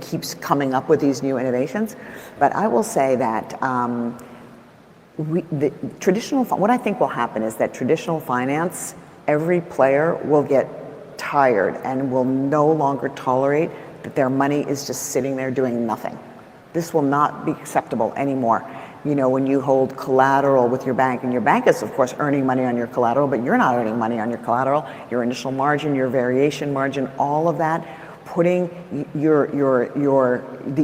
keeps coming up with these new innovations. But I will say that what I think will happen is that traditional finance, every player will get tired and will no longer tolerate that their money is just sitting there doing nothing. This will not be acceptable anymore. You know, when you hold collateral with your bank, and your bank is of course earning money on your collateral, but you're not earning money on your collateral, your initial margin, your variation margin, all of that, putting the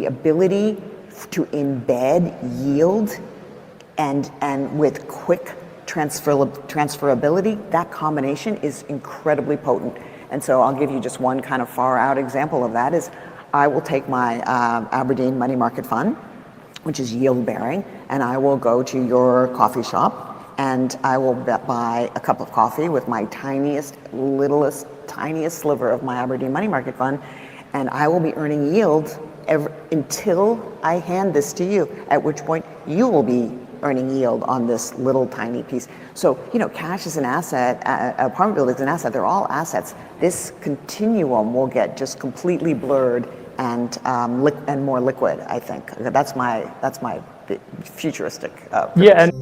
ability to embed yield and with quick transferability, that combination is incredibly potent. And so I'll give you just one kind of far out example of that is I will take my Aberdeen money market fund, which is yield bearing, and I will go to your coffee shop and I will buy a cup of coffee with my tiniest sliver of my Aberdeen money market fund, and I will be earning yield until I hand this to you, at which point you will be earning yield on this little tiny piece. So, you know, cash is an asset, apartment building is an asset, they're all assets. This continuum will get just completely blurred and more liquid, I think. That's my futuristic prediction. Yeah, and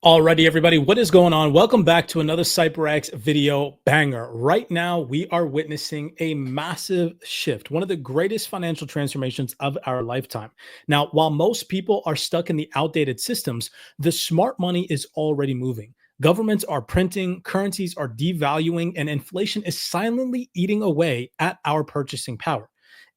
alrighty, everybody, what is going on? Welcome back to another CYPRX video banger. Right now, we are witnessing a massive shift, one of the greatest financial transformations of our lifetime. Now, while most people are stuck in the outdated systems, the smart money is already moving. Governments are printing, currencies are devaluing, and inflation is silently eating away at our purchasing power.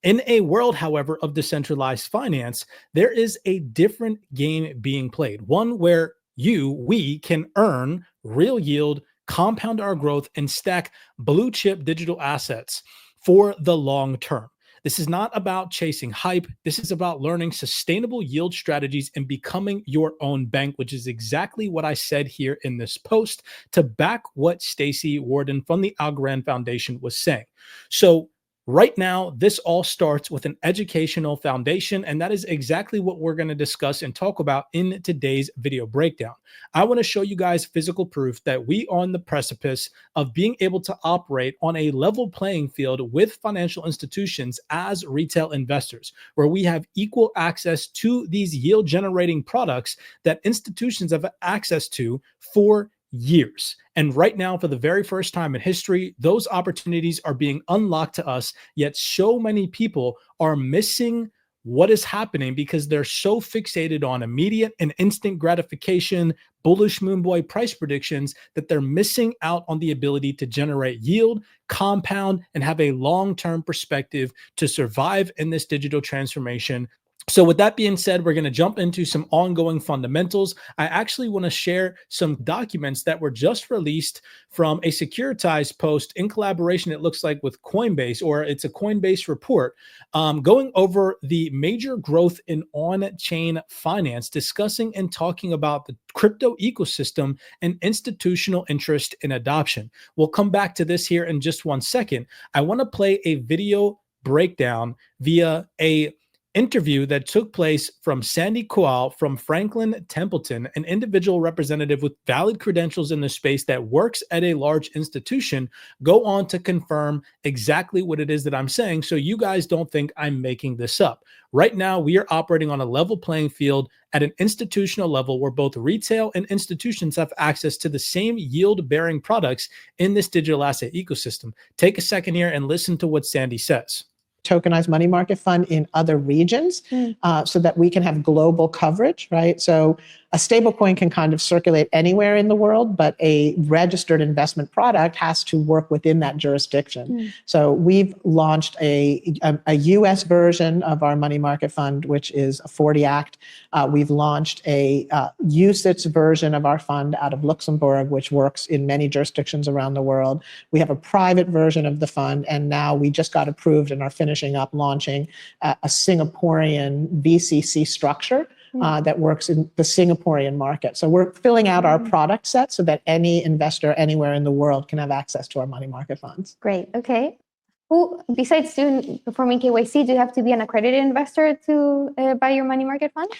In a world, however, of decentralized finance, there is a different game being played, one where we can earn real yield, compound our growth, and stack blue chip digital assets for the long term. This is not about chasing hype. This is about learning sustainable yield strategies and becoming your own bank, which is exactly what I said here in this post to back what Stacey Warden from the ALGORAND Foundation was saying. So right now, this all starts with an educational foundation, and that is exactly what we're going to discuss and talk about in today's video breakdown. I want to show you guys physical proof that we are on the precipice of being able to operate on a level playing field with financial institutions as retail investors, where we have equal access to these yield-generating products that institutions have access to for years. And right now, for the very first time in history, those opportunities are being unlocked to us, yet so many people are missing what is happening because they're so fixated on immediate and instant gratification, bullish moonboy price predictions, that they're missing out on the ability to generate yield, compound, and have a long-term perspective to survive in this digital transformation. So with that being said, we're going to jump into some ongoing fundamentals. I actually want to share some documents that were just released from a securitized post in collaboration, it looks like, with Coinbase, or it's a Coinbase report, going over the major growth in on-chain finance, discussing and talking about the crypto ecosystem and institutional interest in adoption. We'll come back to this here in just 1 second. I want to play a video breakdown via a interview that took place from Sandy Koal from Franklin Templeton, an individual representative with valid credentials in the space that works at a large institution, go on to confirm exactly what it is that I'm saying, so you guys don't think I'm making this up. Right now, we are operating on a level playing field at an institutional level where both retail and institutions have access to the same yield-bearing products in this digital asset ecosystem. Take a second here and listen to what Sandy says. Tokenized money market fund in other regions so that we can have global coverage, right? So a stablecoin can kind of circulate anywhere in the world, but a registered investment product has to work within that jurisdiction. So we've launched a US version of our money market fund, which is a 40 Act. We've launched a UCITS version of our fund out of Luxembourg, which works in many jurisdictions around the world. We have a private version of the fund, and now we just got approved and are finishing up launching a Singaporean VCC structure that works in the Singaporean market. So we're filling out our product set so that any investor anywhere in the world can have access to our money market funds. Great. Okay. Who, besides performing KYC, do you have to be an accredited investor to buy your money market fund?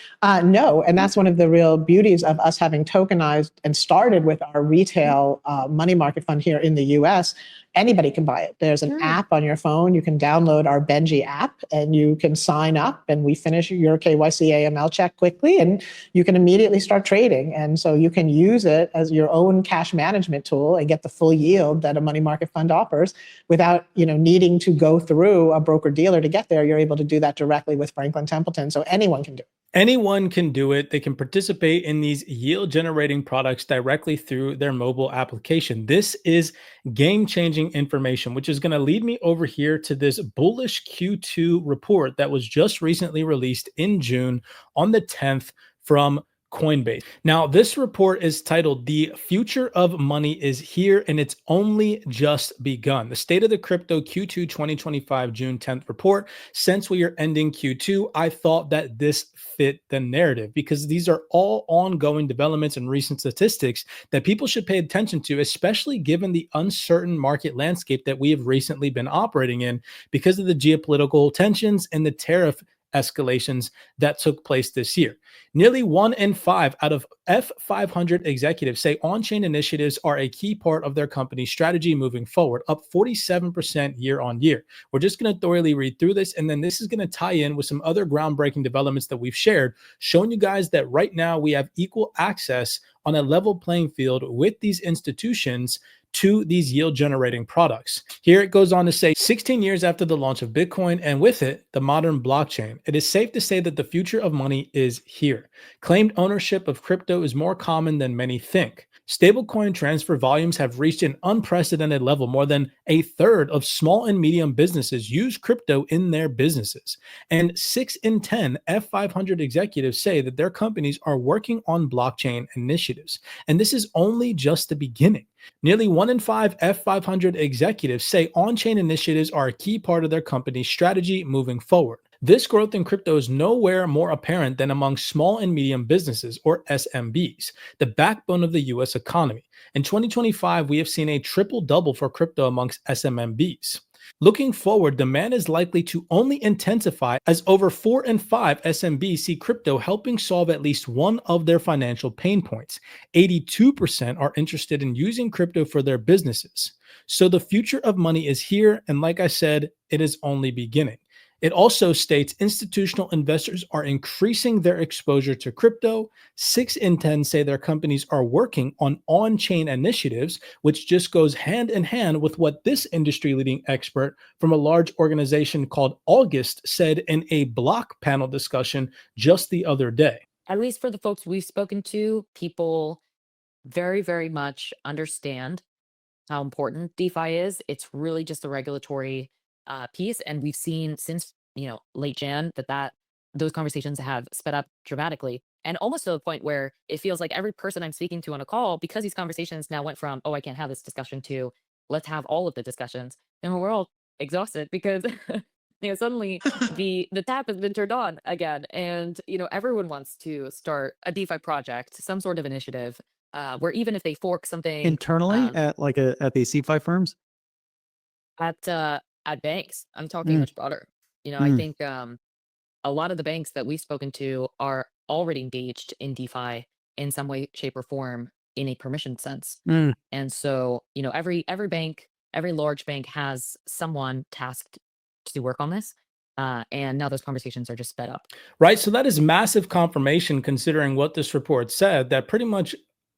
No, and that's one of the real beauties of us having tokenized and started with our retail money market fund here in the US. Anybody can buy it. There's an app on your phone. You can download our Benji app and you can sign up, and we finish your KYC AML check quickly and you can immediately start trading. And so you can use it as your own cash management tool and get the full yield that a money market fund offers without, needing to go through a broker dealer to get there. You're able to do that directly with Franklin Templeton. So anyone can do it. Anyone can do it. They can participate in these yield generating products directly through their mobile application. This is game changing information, which is going to lead me over here to this bullish Q2 report that was just recently released in June on the 10th from Coinbase. Now, this report is titled "The Future of Money is Here and It's Only Just Begun." The State of the Crypto Q2 2025 June 10th report. Since we are ending Q2, I thought that this fit the narrative because these are all ongoing developments and recent statistics that people should pay attention to, especially given the uncertain market landscape that we have recently been operating in because of the geopolitical tensions and the tariff escalations that took place this year. Nearly 1 in 5 out of F500 executives say on-chain initiatives are a key part of their company's strategy moving forward, up 47% year on year. We're just going to thoroughly read through this, and then this is going to tie in with some other groundbreaking developments that we've shared, showing you guys that right now we have equal access on a level playing field with these institutions to these yield generating products. Here it goes on to say, 16 years after the launch of Bitcoin and with it, the modern blockchain, it is safe to say that the future of money is here. Claimed ownership of crypto is more common than many think. Stablecoin transfer volumes have reached an unprecedented level. More than a third of small and medium businesses use crypto in their businesses. And 6 in 10 F500 executives say that their companies are working on blockchain initiatives. And this is only just the beginning. Nearly 1 in 5 F500 executives say on-chain initiatives are a key part of their company's strategy moving forward. This growth in crypto is nowhere more apparent than among small and medium businesses, or SMBs, the backbone of the US economy. In 2025, we have seen a triple-double for crypto amongst SMBs. Looking forward, demand is likely to only intensify as over 4 in 5 SMBs see crypto helping solve at least one of their financial pain points. 82% are interested in using crypto for their businesses. So the future of money is here, and like I said, it is only beginning. It also states institutional investors are increasing their exposure to crypto. 6 in 10 say their companies are working on-chain initiatives, which just goes hand in hand with what this industry-leading expert from a large organization called Algo said in a block panel discussion just the other day. At least for the folks we've spoken to, people very, very much understand how important DeFi is. It's really just a regulatory piece, and we've seen since late Jan that those conversations have sped up dramatically, and almost to the point where it feels like every person I'm speaking to on a call, because these conversations now went from, oh, I can't have this discussion, to let's have all of the discussions, and we're all exhausted because suddenly the tap has been turned on again, and everyone wants to start a DeFi project, some sort of initiative, where even if they fork something internally at these CFI firms, at banks. I'm talking much broader. I think a lot of the banks that we've spoken to are already engaged in DeFi in some way, shape, or form in a permission sense. And so, every bank, every large bank has someone tasked to work on this. And now those conversations are just sped up. Right. So that is massive confirmation, considering what this report said, that pretty much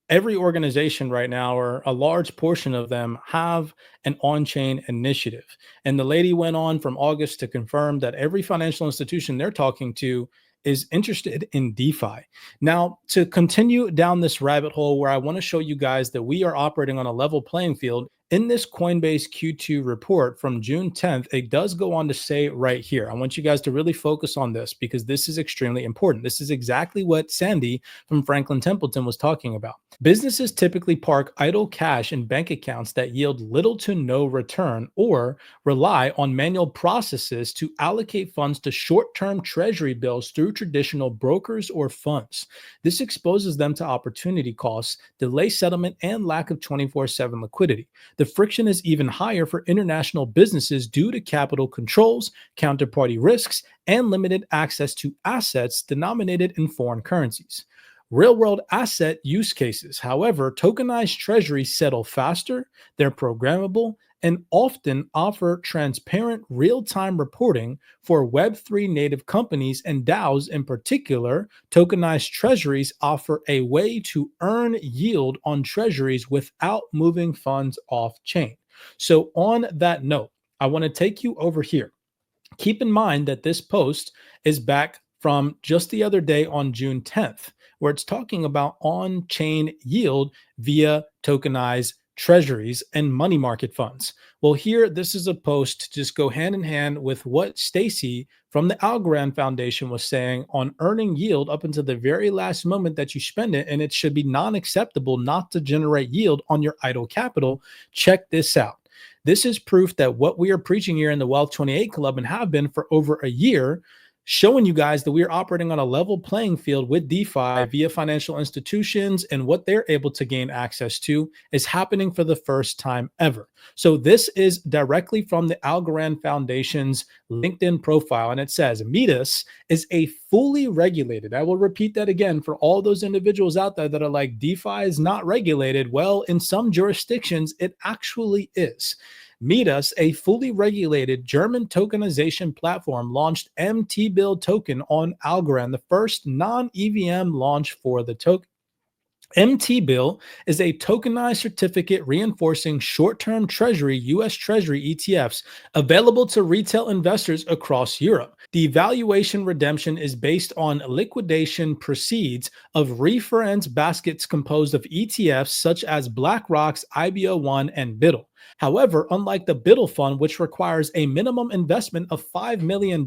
every organization right now, or a large portion of them, have an on-chain initiative. And the lady went on from August to confirm that every financial institution they're talking to is interested in DeFi. Now, to continue down this rabbit hole where I want to show you guys that we are operating on a level playing field, in this Coinbase Q2 report from June 10th, it does go on to say right here, I want you guys to really focus on this because this is extremely important. This is exactly what Sandy from Franklin Templeton was talking about. Businesses typically park idle cash in bank accounts that yield little to no return or rely on manual processes to allocate funds to short-term treasury bills through traditional brokers or funds. This exposes them to opportunity costs, delay settlement, and lack of 24/7 liquidity. the friction is even higher for international businesses due to capital controls, counterparty risks, and limited access to assets denominated in foreign currencies. Real-world asset use cases, however, tokenized treasuries settle faster, they're programmable, and often offer transparent real-time reporting for Web3 native companies and DAOs in particular. Tokenized treasuries offer a way to earn yield on treasuries without moving funds off-chain. So on that note, I want to take you over here. Keep in mind that this post is back from just the other day on June 10th, where it's talking about on-chain yield via tokenized treasuries and money market funds. Well, here, this is a post to just go hand in hand with what Stacy from the Algorand Foundation was saying on earning yield up until the very last moment that you spend it, and it should be non-acceptable not to generate yield on your idle capital. Check this out. This is proof that what we are preaching here in the Wealth 28 Club and have been for over a year, showing you guys that we are operating on a level playing field with DeFi via financial institutions, and what they're able to gain access to is happening for the first time ever. So this is directly from the Algorand Foundation's LinkedIn profile, and it says, Midas is a fully regulated, I will repeat that again for all those individuals out there that are like, DeFi is not regulated. Well, in some jurisdictions, it actually is. Midas, a fully regulated German tokenization platform, launched MT-Bill token on Algorand, the first non-EVM launch for the token. MT-Bill is a tokenized certificate reinforcing short-term treasury US Treasury ETFs available to retail investors across Europe. The valuation redemption is based on liquidation proceeds of reference baskets composed of ETFs such as BlackRock's IBO1 and BIDL. However, unlike the BIDL fund, which requires a minimum investment of $5 million,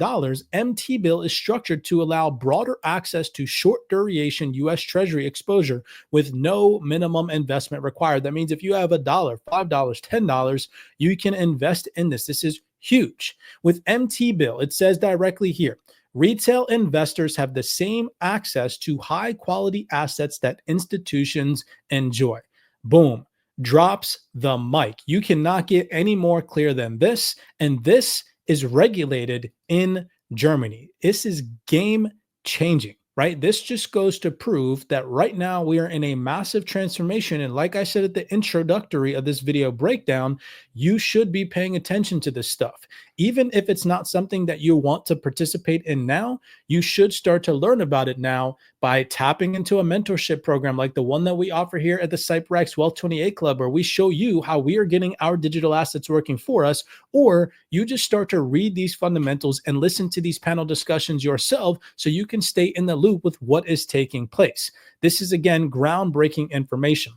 MT-Bill is structured to allow broader access to short duration US Treasury exposure with no minimum investment required. That means if you have $1, $5, $10, you can invest in this. This is huge. With MT-Bill, it says directly here, retail investors have the same access to high quality assets that institutions enjoy. Boom. Drops the mic. You cannot get any more clear than this. And this is regulated in Germany. This is game changing, right? This just goes to prove that right now we are in a massive transformation. And like I said at the introductory of this video breakdown, you should be paying attention to this stuff. Even if it's not something that you want to participate in now, you should start to learn about it now by tapping into a mentorship program like the one that we offer here at the CYPRX Wealth 28 Club, where we show you how we are getting our digital assets working for us, or you just start to read these fundamentals and listen to these panel discussions yourself so you can stay in the loop with what is taking place. This is, again, groundbreaking information.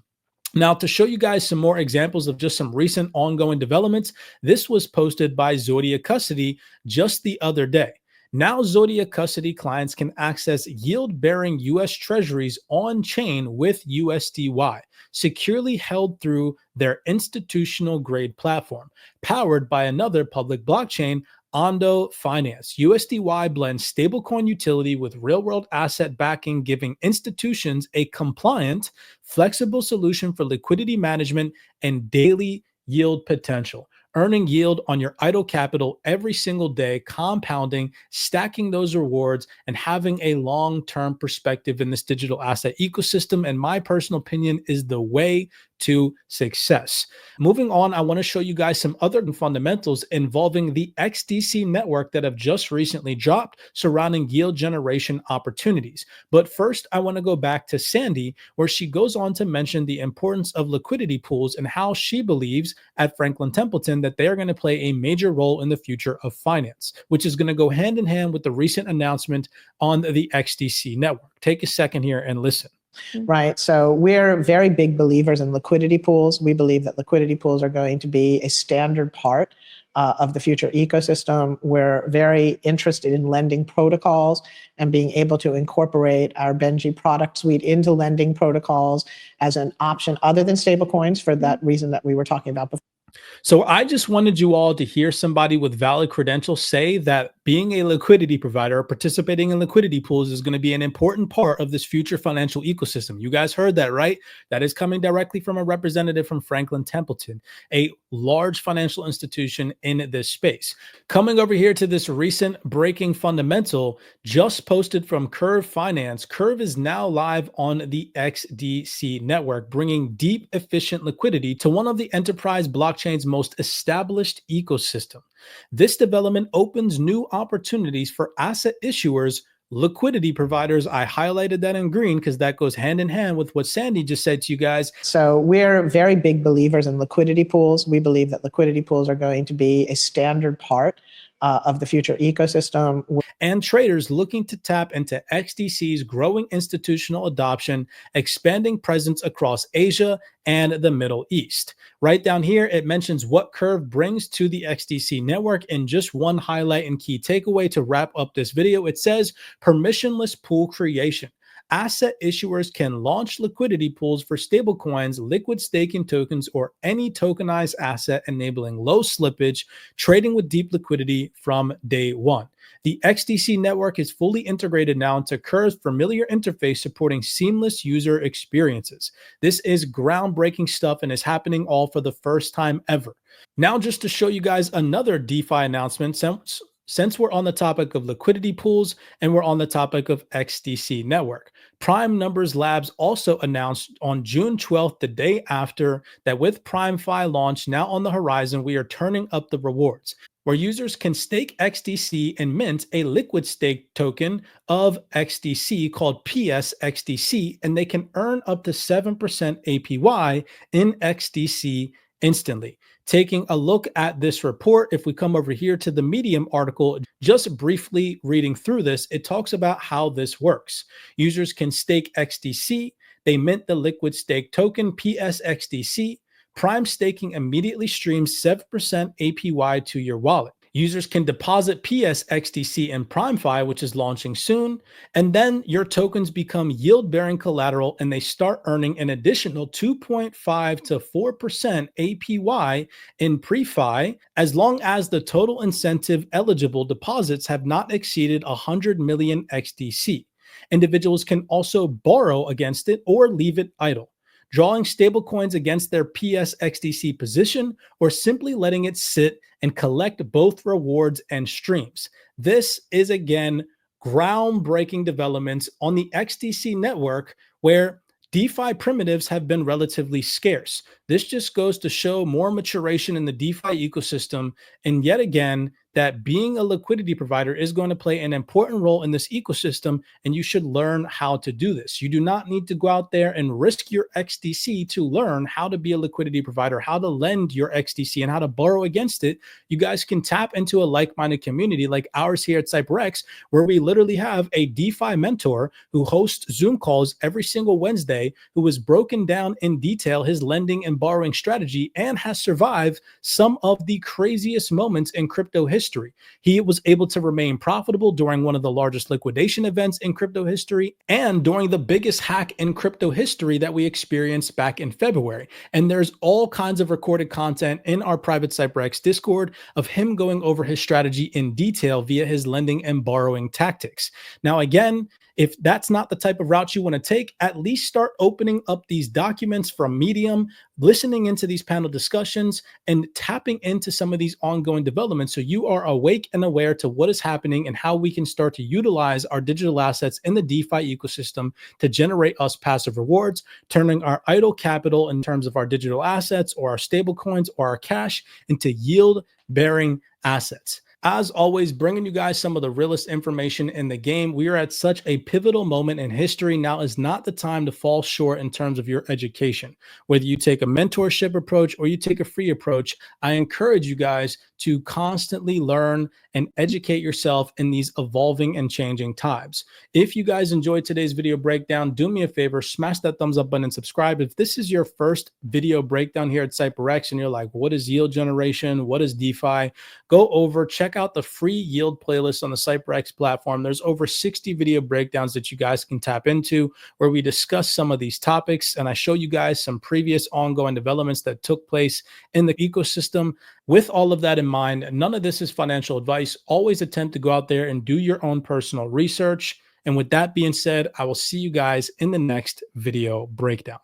Now, to show you guys some more examples of just some recent ongoing developments, this was posted by Zodia Custody just the other day. Now, Zodia Custody clients can access yield-bearing US Treasuries on-chain with USDY, securely held through their institutional-grade platform, powered by another public blockchain, Ondo Finance. USDY blends stablecoin utility with real-world asset backing, giving institutions a compliant, flexible solution for liquidity management and daily yield potential. Earning yield on your idle capital every single day, compounding, stacking those rewards, and having a long-term perspective in this digital asset ecosystem, in my personal opinion, is the way to success. Moving on, I want to show you guys some other fundamentals involving the XDC network that have just recently dropped surrounding yield generation opportunities. But first, I want to go back to Sandy, where she goes on to mention the importance of liquidity pools and how she believes at Franklin Templeton that they are going to play a major role in the future of finance, which is going to go hand in hand with the recent announcement on the XDC network. Take a second here and listen. Right. So we're very big believers in liquidity pools. We believe that liquidity pools are going to be a standard part of the future ecosystem. We're very interested in lending protocols and being able to incorporate our Benji product suite into lending protocols as an option other than stablecoins, for that reason that we were talking about before. So I just wanted you all to hear somebody with valid credentials say that Being a liquidity provider or participating in liquidity pools is going to be an important part of this future financial ecosystem. You guys heard that, right? That is coming directly from a representative from Franklin Templeton, a large financial institution in this space. Coming over here to this recent breaking fundamental just posted from Curve Finance. Curve is now live on the XDC network, bringing deep, efficient liquidity to one of the enterprise blockchain's most established ecosystem. This development opens new opportunities for asset issuers, liquidity providers. I highlighted that in green because that goes hand in hand with what Sandy just said to you guys. So we're very big believers in liquidity pools. We believe that liquidity pools are going to be a standard part of the future ecosystem. And traders looking to tap into XDC's growing institutional adoption, expanding presence across Asia and the Middle East. Right down here, it mentions what Curve brings to the XDC network. And just one highlight and key takeaway to wrap up this video, it says permissionless pool creation. Asset issuers can launch liquidity pools for stablecoins, liquid staking tokens, or any tokenized asset, enabling low slippage, trading with deep liquidity from day one. The XDC network is fully integrated now into Curve's familiar interface, supporting seamless user experiences. This is groundbreaking stuff and is happening all for the first time ever. Now, just to show you guys another DeFi announcement, since we're on the topic of liquidity pools and we're on the topic of XDC network, Prime Numbers Labs also announced on June 12th, the day after, that with PrimeFi launch now on the horizon, we are turning up the rewards, where users can stake XDC and mint a liquid stake token of XDC called PSXDC, and they can earn up to 7% APY in XDC instantly. Taking a look at this report, if we come over here to the Medium article, just briefly reading through this, it talks about how this works. Users can stake XDC, they mint the liquid stake token PSXDC. Prime staking immediately streams 7% APY to your wallet. Users can deposit PSXDC in PrimeFi, which is launching soon, and then your tokens become yield-bearing collateral and they start earning an additional 2.5 to 4% APY in PreFi, as long as the total incentive eligible deposits have not exceeded 100 million XDC. Individuals can also borrow against it or leave it idle, drawing stablecoins against their PSXDC position, or simply letting it sit and collect both rewards and streams. This is, again, groundbreaking developments on the XDC network, where DeFi primitives have been relatively scarce. This just goes to show more maturation in the DeFi ecosystem, and yet again, that being a liquidity provider is going to play an important role in this ecosystem, and you should learn how to do this. You do not need to go out there and risk your XDC to learn how to be a liquidity provider, how to lend your XDC, and how to borrow against it. You guys can tap into a like-minded community like ours here at CYPRX, where we literally have a DeFi mentor who hosts Zoom calls every single Wednesday, who has broken down in detail his lending and borrowing strategy and has survived some of the craziest moments in crypto history. He was able to remain profitable during one of the largest liquidation events in crypto history and during the biggest hack in crypto history that we experienced back in February. And there's all kinds of recorded content in our private CYPRX Discord of him going over his strategy in detail via his lending and borrowing tactics. Now, again, if that's not the type of route you want to take, at least start opening up these documents from Medium, listening into these panel discussions, and tapping into some of these ongoing developments so you are awake and aware to what is happening and how we can start to utilize our digital assets in the DeFi ecosystem to generate us passive rewards, turning our idle capital in terms of our digital assets or our stable coins or our cash into yield-bearing assets. As always, bringing you guys some of the realest information in the game. We are at such a pivotal moment in history. Now is not the time to fall short in terms of your education. Whether you take a mentorship approach or you take a free approach, I encourage you guys to constantly learn and educate yourself in these evolving and changing times. If you guys enjoyed today's video breakdown, do me a favor, smash that thumbs up button and subscribe. If this is your first video breakdown here at CYPRX and you're like, what is yield generation? What is DeFi? Go over, check out the free yield playlist on the CYPRX platform. There's over 60 video breakdowns that you guys can tap into where we discuss some of these topics, and I show you guys some previous ongoing developments that took place in the ecosystem. With all of that in in mind. None of this is financial advice. Always attempt to go out there and do your own personal research. And with that being said, I will see you guys in the next video breakdown.